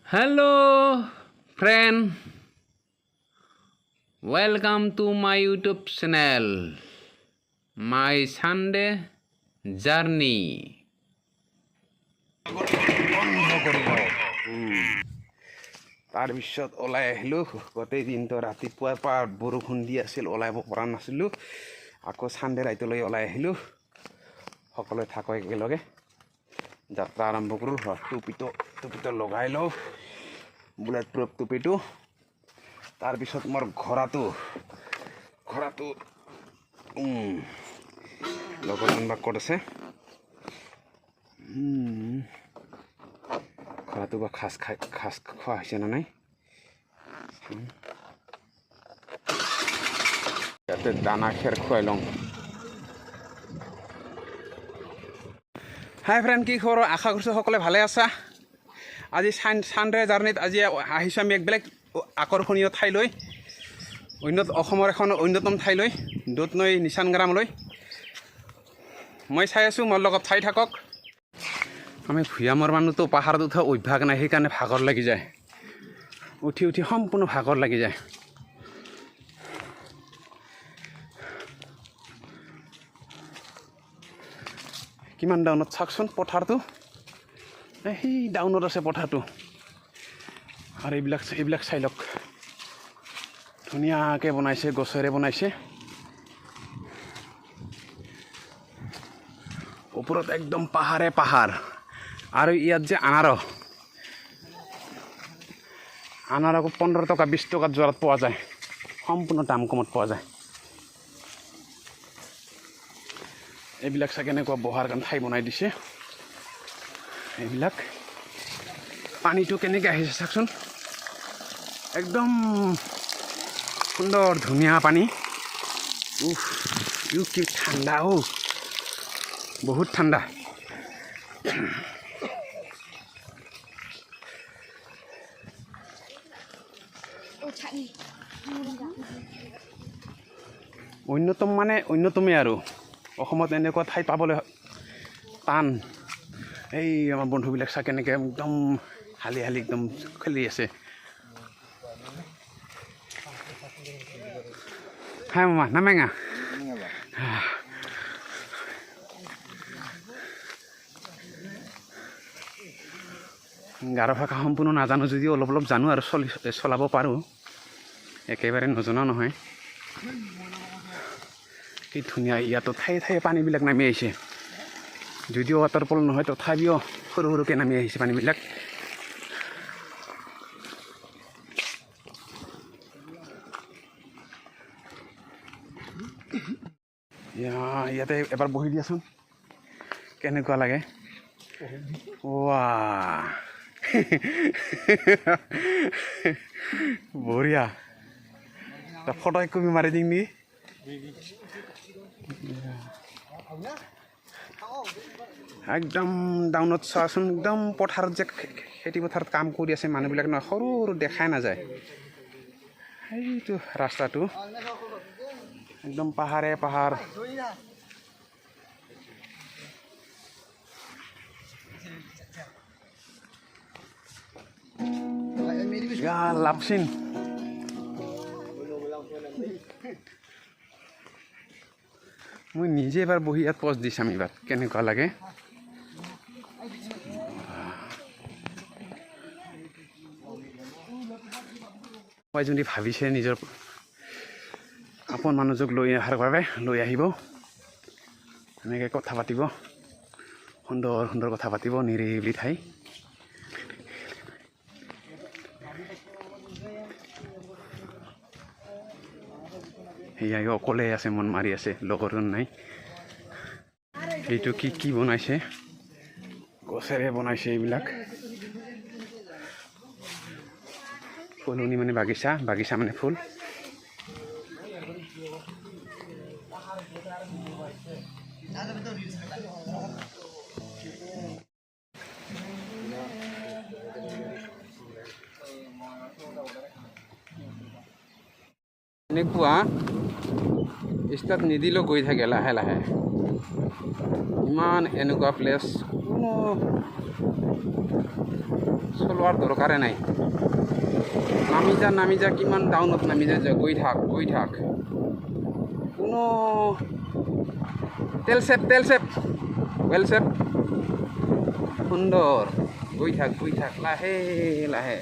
Hello, friend. Welcome to my YouTube channel. My Sunday journey. তাৰপিছত ওলাই আহিলোঁ গোটেই দিনটো ৰাতিপুৱাৰ পৰা বৰষুণ দি আছিল ওলাব পৰা নাছিলোঁ আকৌ চানডে ৰাইতলৈ ওলাই আহিলোঁ সকলোৱে থাকোঁ একেলগে যাত্ৰা আৰম্ভ কৰোঁ টুপিটো লগাই লওঁ বুলেট প্ৰুফ টুপিটো তাৰপিছত মোৰ ঘোঁৰাটো লগত বা ক'ত আছে ঘোঁৰাটো বা খাজ খোৱা হৈছে নে নাই ইয়াতে দানা খেৰ খুৱাই লওঁ হাই ফ্ৰেণ্ড কি খবৰ আশা কৰিছোঁ সকলোৱে ভালে আছা আজি চানডে জাৰ্ণিত আজি আহিছোঁ আমি এক বেলেগ আকৰ্ষণীয় ঠাইলৈ অসমৰ এখন অন্যতম ঠাইলৈ দুধনৈ নিচান গ্ৰামলৈ মই চাই আছোঁ মোৰ লগত চাই থাকক আমি ভূঞামৰ মানুহটো পাহাৰত উঠা অভ্যাস নাই সেইকাৰণে ভাগৰ লাগি যায় উঠি সম্পূৰ্ণ ভাগৰ লাগি যায় কিমান ডাউনত চাওকচোন পথাৰটো সেই ডাউনত আছে পথাৰটো আৰু এইবিলাক চাই লওক ধুনীয়াকৈ বনাইছে গছেৰে বনাইছে ওপৰত একদম পাহাৰ আৰু ইয়াত যে আনাৰকো 15 টকা 20 টকাত যোৰাত পোৱা যায় সম্পূৰ্ণ দাম কমত পোৱা যায় এইবিলাক চাগে কেনেকুৱা বহাৰ কাৰণে ঠাই বনাই দিছে এইবিলাক পানীটো কেনেকৈ আহিছে চাওকচোন একদম সুন্দৰ ধুনীয়া পানী কি ঠাণ্ডা বহুত ঠাণ্ডা অন্যতমেই আৰু অসমত এনেকুৱা ঠাই পাবলৈ টান এই আমাৰ বন্ধুবিলাক চাই কেনেকৈ একদম হালি একদম খেলি আছে হাই মামা নামেঙা গাৰো ভাষা সম্পূৰ্ণ নাজানো যদিও অলপ জানো আৰু চলাব পাৰোঁ একেবাৰে নজনা নহয় কি ধুনীয়া ইয়াতো ঠায়ে পানীবিলাক নামি আহিছে যদিও ৱাটাৰফল নহয় তথাপিও সৰুকৈ নামি আহিছে পানীবিলাক ইয়াতে এবাৰ বহি দিয়াচোন কেনেকুৱা লাগে বঢ়িয়া ফটো এক কপি মাৰি দিম নেকি একদম ডাউনত চোৱাচোন একদম পথাৰত যে খেতি পথাৰত কাম কৰি আছে মানুহবিলাক নহয় সৰু দেখাই নাযায় সেইটো ৰাস্তাটো একদম পাহাৰ লাভচিন মই নিজে এবাৰ বহি ইয়াত পষ্ট দি চাম এইবাৰ কেনেকুৱা লাগে মই যদি ভাবিছে নিজৰ আপোন মানুহক লৈ অহাৰ বাবে লৈ আহিব এনেকৈ কথা পাতিব সুন্দৰ কথা পাতিব নিৰিবিলি ঠাই সেয়াই অকলে আছে মন মাৰি আছে লগৰ নাই এইটো কি বনাইছে গছেৰে বনাইছে এইবিলাক ফুলনি মানে বাগিচা মানে ফুল এনেকুৱা ষ্টাৰ্ট নিদিলেও গৈ থাকে লাহে ইমান এনেকুৱা প্লেচ কোনো লোৱাৰ দৰকাৰে নাই নামি যা কিমান ডাউনত নামি যা গৈ থাক কোনো তেল চেপ ৱেল চেপ সুন্দৰ গৈ থাক লাহে